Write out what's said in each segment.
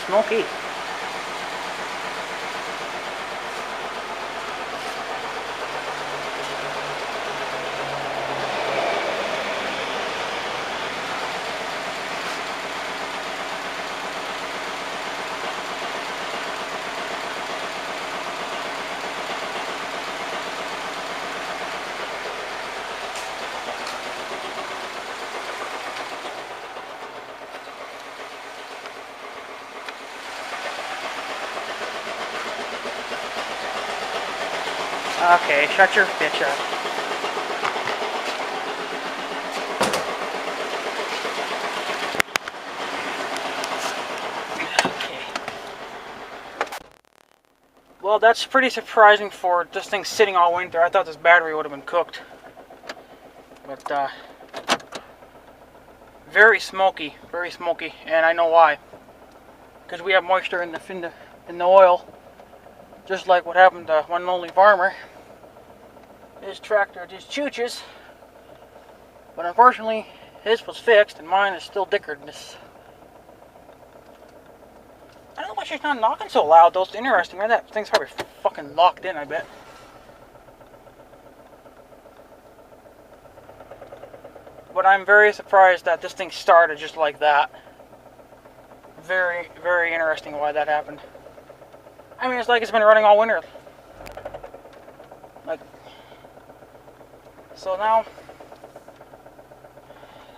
Smoky. Okay, shut your bitch up. Okay. Well, that's pretty surprising for this thing sitting all winter. I thought this battery would have been cooked. But, very smoky, and I know why. Because we have moisture in the oil. Just like what happened to one lonely farmer. His tractor just chooches, but unfortunately his was fixed and mine is still dickerness. I don't know why she's not knocking so loud though. It's interesting, man. That thing's probably fucking locked in, I bet. But I'm very surprised that this thing started just like that. Very, very interesting why that happened. I mean, it's like it's been running all winter. Like, so now, I'm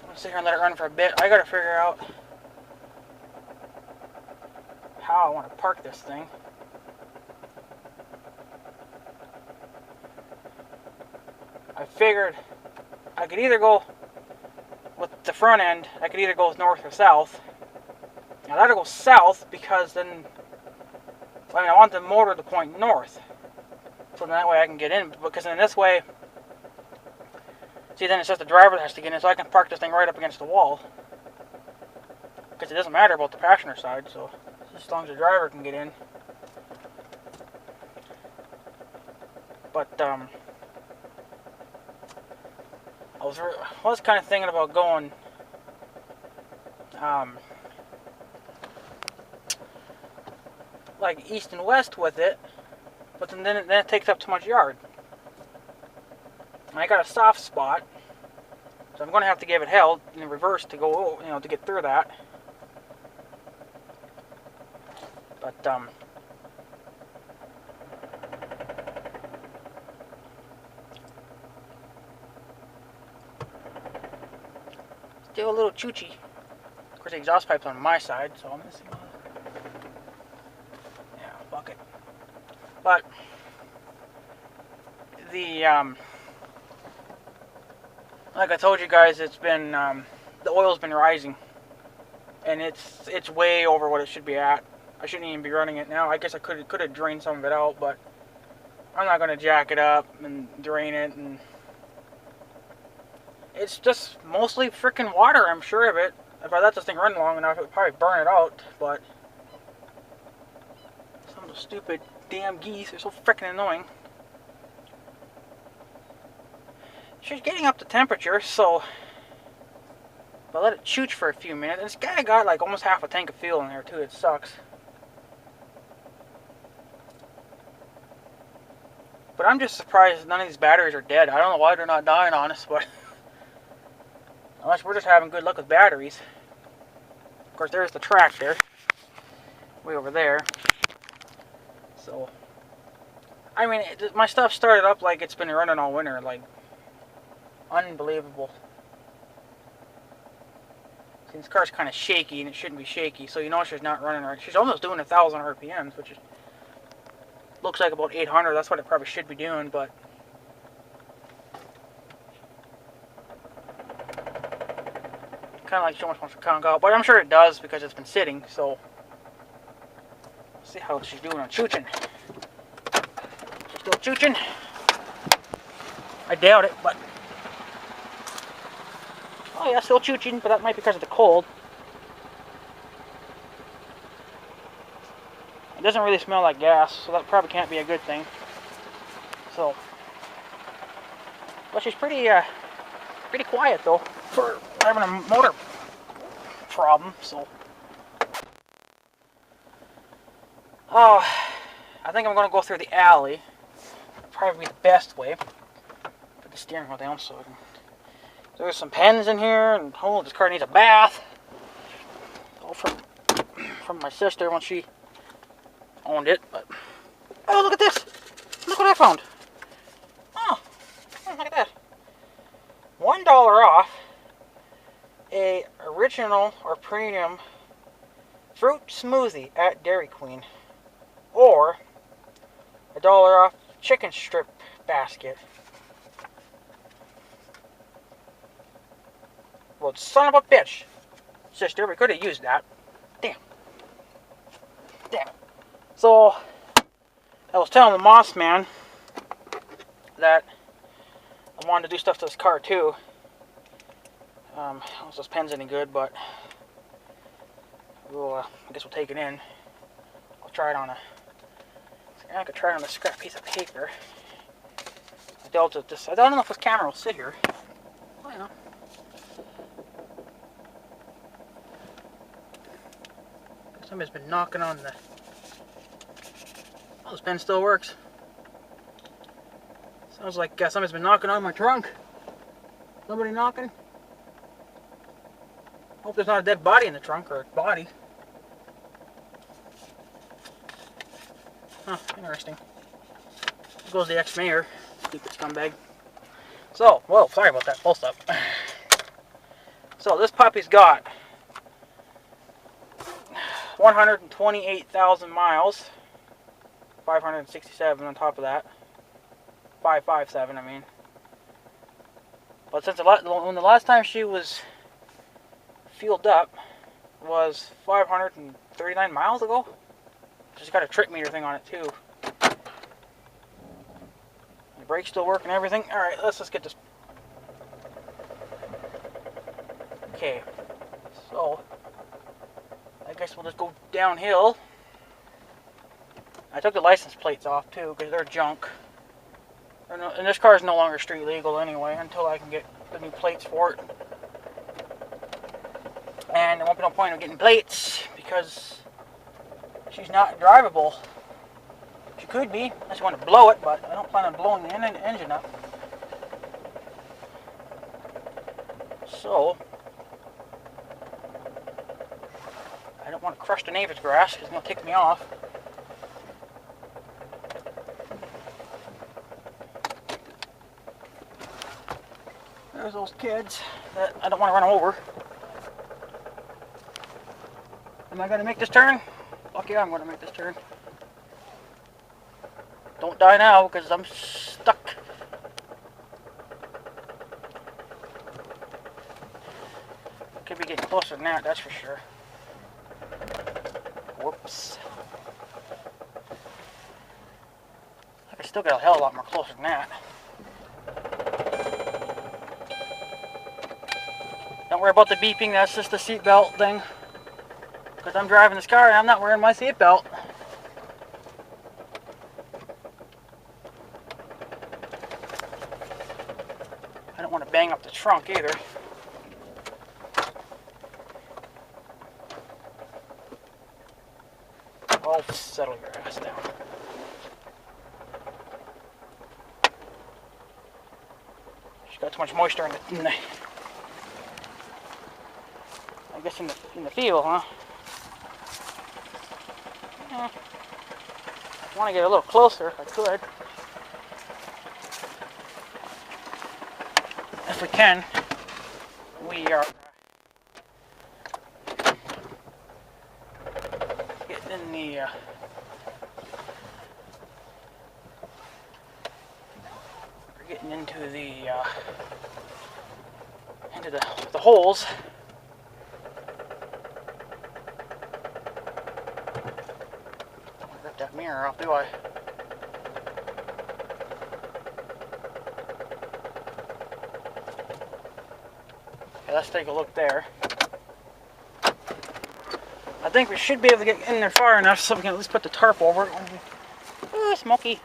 gonna sit here and let it run for a bit. I gotta figure out how I want to park this thing. I figured I could either go with the front end, I could either go north or south. I'd rather go south because then, I mean, I want the motor to point north. So then that way I can get in, because then this way, see, then it's just the driver that has to get in, so I can park this thing right up against the wall. Because it doesn't matter about the passenger side, so as long as the driver can get in. But, I was kind of thinking about going, like east and west with it, but then it takes up too much yard. And I got a soft spot, so I'm going to have to give it hell in reverse to go, to get through that. But Still a little choochy. Of course, the exhaust pipe's on my side, so I'm missing all that. Yeah, fuck it. But the like I told you guys, it's been the oil's been rising, and it's way over what it should be at. I shouldn't even be running it now. I guess I could have drained some of it out, but I'm not gonna jack it up and drain it, and it's just mostly freaking water. I'm sure of it. If I let this thing run long enough, it would probably burn it out, but some of the stupid damn geese are so freaking annoying. She's getting up to temperature, so if I let it chooch for a few minutes, and it's kind of got like almost half a tank of fuel in there too. It sucks. But I'm just surprised none of these batteries are dead. I don't know why they're not dying on us, but unless we're just having good luck with batteries. Of course, there's the track there, way over there. So, I mean, my stuff started up like it's been running all winter, like unbelievable. See, this car's kind of shaky, and it shouldn't be shaky, so you know she's not running right. She's almost doing 1,000 RPMs, which is looks like about 800. That's what it probably should be doing, but kind of like so much wants to conk out. But I'm sure it does because it's been sitting. So let's see how she's doing on chooching. She's still chooching. I doubt it, but oh yeah, still chooching. But that might be because of the cold. It doesn't really smell like gas, so that probably can't be a good thing. So, but she's pretty quiet though for having a motor problem. So, oh, I think I'm gonna go through the alley. That'd probably be the best way. Put the steering wheel down so I can. There's some pens in here, and oh, this car needs a bath. All from my sister when she owned it, but oh, look at this! Look what I found! Oh, look at that! $1 off a original or premium fruit smoothie at Dairy Queen, or $1 off chicken strip basket. Well, son of a bitch, sister, we could have used that. Damn. Damn it. So, I was telling the Moss man that I wanted to do stuff to this car too. I don't know if this pen's any good, but we'll, I guess we'll take it in. I'll try it on I could try it on a scrap piece of paper. I dealt with this. I don't know if this camera will sit here. Oh, yeah. Somebody's been knocking on the... Oh, this pen still works. Sounds like somebody's been knocking on my trunk. Somebody knocking? Hope there's not a dead body in the trunk, or a body. Huh, interesting. There goes the ex-mayor. Stupid scumbag. So, whoa, sorry about that. Full stop. So, this puppy's got 128,000 miles. 567 on top of that. 557, I mean. But since when the last time she was fueled up was 539 miles ago. She's got a trip meter thing on it too. The brakes still work and everything. Alright, let's just get this. Okay. So, I guess we'll just go downhill. I took the license plates off too because they're junk. And this car is no longer street legal anyway until I can get the new plates for it. And there won't be no point in getting plates because she's not drivable. She could be, unless you want to blow it, but I don't plan on blowing the engine up. So, I don't want to crush the neighbor's grass because it's going to tick me off. There's those kids that I don't want to run over. Am I going to make this turn? Fuck yeah, I'm going to make this turn. Don't die now, because I'm stuck. Could be getting closer than that, that's for sure. Whoops. I still got a hell of a lot more closer than that. Don't worry about the beeping, that's just the seatbelt thing. Because I'm driving this car and I'm not wearing my seatbelt. I don't want to bang up the trunk either. Oh, settle your ass down. She's got too much moisture in the I guess in the field, huh? Yeah. I want to get a little closer if I could. If we can, we are getting in the we're getting into the holes. Don't want to rip that mirror off, do I? Okay, let's take a look there. I think we should be able to get in there far enough so we can at least put the tarp over it. Oh, smoky.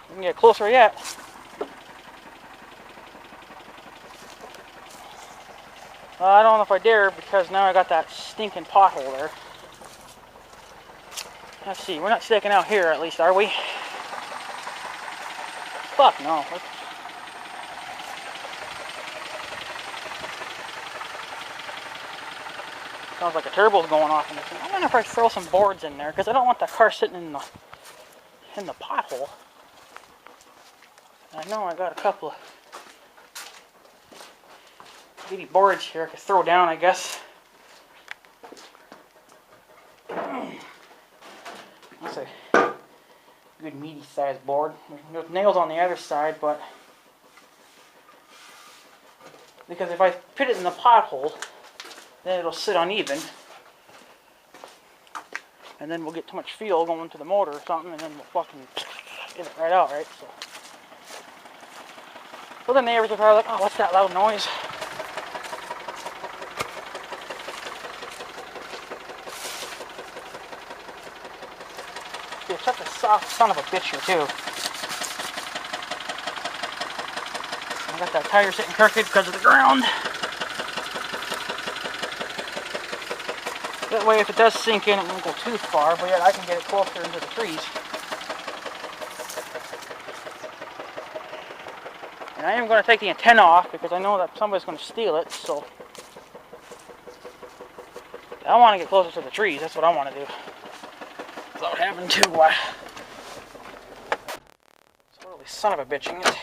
We can get closer yet. I don't know if I dare because now I got that stinking pothole there. Let's see, we're not sticking out here at least, are we? Fuck no. Sounds like a turbo's going off in this thing. I wonder if I throw some boards in there because I don't want that car sitting in the pothole. I know I got a couple of bitty boards here I could throw down, I guess. That's a good meaty sized board. There's nails on the other side, but because if I put it in the pothole, then it'll sit uneven. And then we'll get too much fuel going to the motor or something, and then we'll fucking get it right out, right? So the neighbors are probably like, oh, what's that loud noise? You're such a soft son of a bitch here, too. I got that tire sitting crooked because of the ground. That way, if it does sink in, it won't go too far, but yet I can get it closer into the trees. And I am going to take the antenna off because I know that somebody's going to steal it, so I want to get closer to the trees. That's what I want to do. Without having to totally son of a bitching it.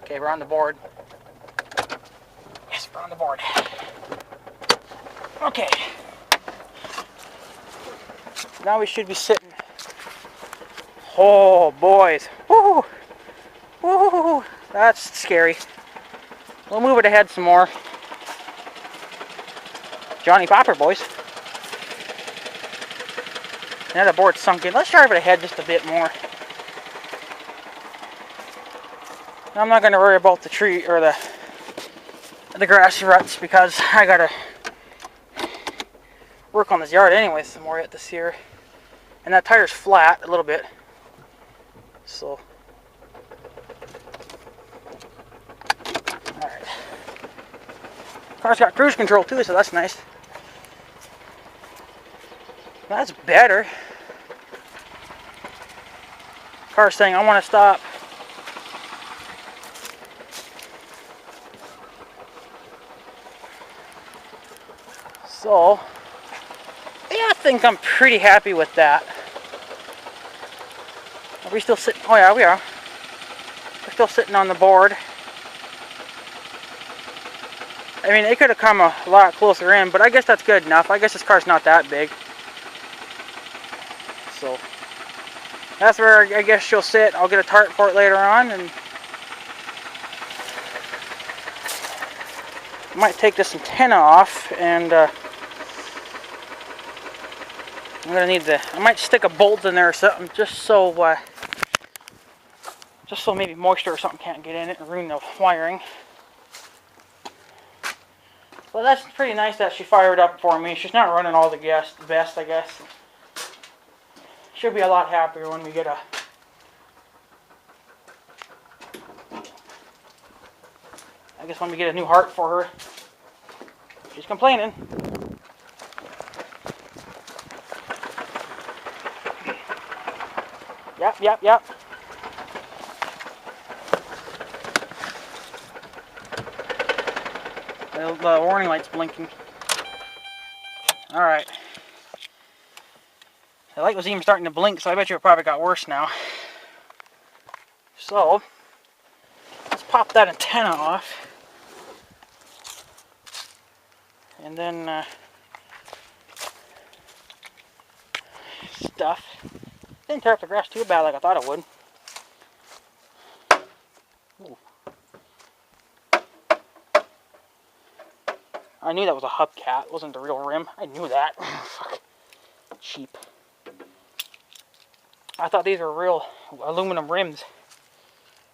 Okay, we're on the board. Yes, we're on the board. Okay. Now we should be sitting. Oh, boys. Woo! Woo! That's scary. We'll move it ahead some more. Johnny Popper, boys. Now the board's sunk in. Let's drive it ahead just a bit more. I'm not going to worry about the tree or the grass ruts because I got to work on this yard anyway some more yet this year. And that tire's flat a little bit. So, alright. Car's got cruise control too, so that's nice. That's better. Car's saying, I want to stop. So, yeah, I think I'm pretty happy with that. Are we still sitting? Oh yeah, we are. We're still sitting on the board. I mean, it could have come a lot closer in, but I guess that's good enough. I guess this car's not that big. So, that's where I guess she'll sit. I'll get a tarp for it later on, and I might take this antenna off, and I'm gonna need I might stick a bolt in there or something, just so maybe moisture or something can't get in it and ruin the wiring. Well, that's pretty nice that she fired up for me. She's not running all the best, I guess. She'll be a lot happier when we get a new heart for her. She's complaining. Yep. The warning light's blinking. Alright. The light was even starting to blink, so I bet you it probably got worse now. So, let's pop that antenna off. And then, stuff. Didn't tear up the grass too bad like I thought it would. Ooh. I knew that was a hubcap. It wasn't the real rim. I knew that. Fuck. Cheap. I thought these were real aluminum rims.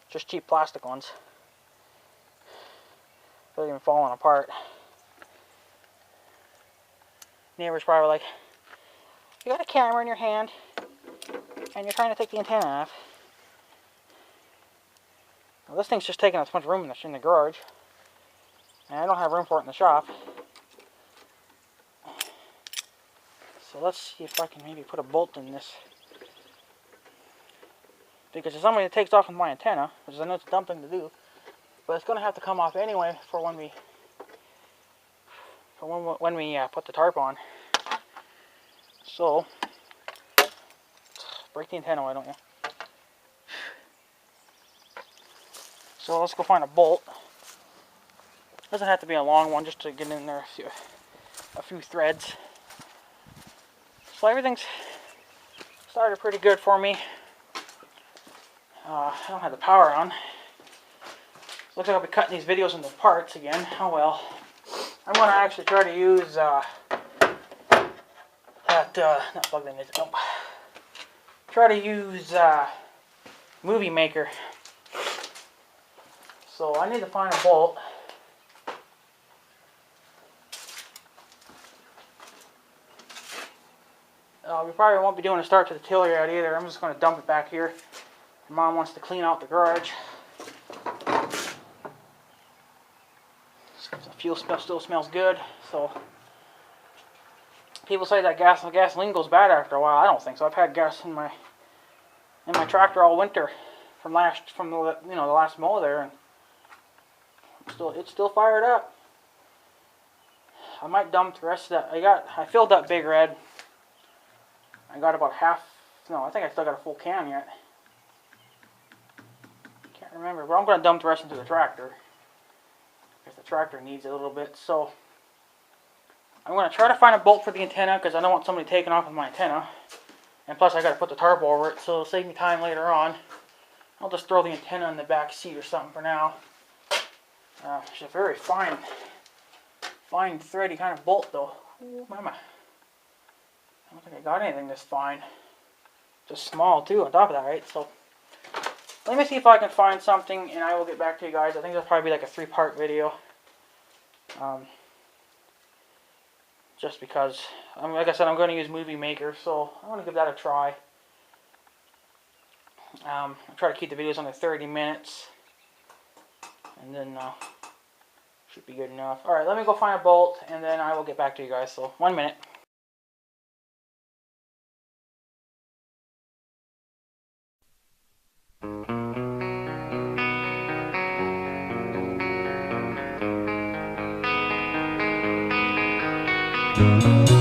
Just cheap plastic ones. They're even falling apart. Neighbors probably like, you got a camera in your hand and you're trying to take the antenna off. Well, this thing's just taking up so much room in the garage. And I don't have room for it in the shop. So let's see if I can maybe put a bolt in this. Because if somebody takes off with my antenna, which I know it's a dumb thing to do, but it's going to have to come off anyway for when we put the tarp on. So, break the antenna, why don't you? So let's go find a bolt. Doesn't have to be a long one, just to get in there a few threads. So everything's started pretty good for me. I don't have the power on. Looks like I'll be cutting these videos into parts again. Oh well. I'm going to actually try to use not plugged in, nope. Try to use Movie Maker. So I need to find a bolt. We probably won't be doing a start to the tiller yet either. I'm just going to dump it back here. Mom wants to clean out the garage. The fuel still smells good. So people say that gasoline goes bad after a while. I don't think so. I've had gas in my tractor all winter from the last mow there, and it's still fired up. I might dump the rest of that. I filled that Big Red. I got about half. No, I think I still got a full can yet. Can't remember, but I'm going to dump the rest into the tractor because the tractor needs it a little bit. So I'm going to try to find a bolt for the antenna because I don't want somebody taking off with my antenna. And plus I got to put the tarp over it, so it'll save me time later on. I'll just throw the antenna in the back seat or something for now. It's a very fine thready kind of bolt though. Ooh, mama. I don't think I got anything this fine. Just small too on top of that, right? So let me see if I can find something and I will get back to you guys. I think that'll probably be like a 3-part video. Just because, like I said, I'm going to use Movie Maker, so I'm going to give that a try. I'll try to keep the videos under 30 minutes. And then should be good enough. Alright, let me go find a bolt and then I will get back to you guys. So 1 minute. Thank you.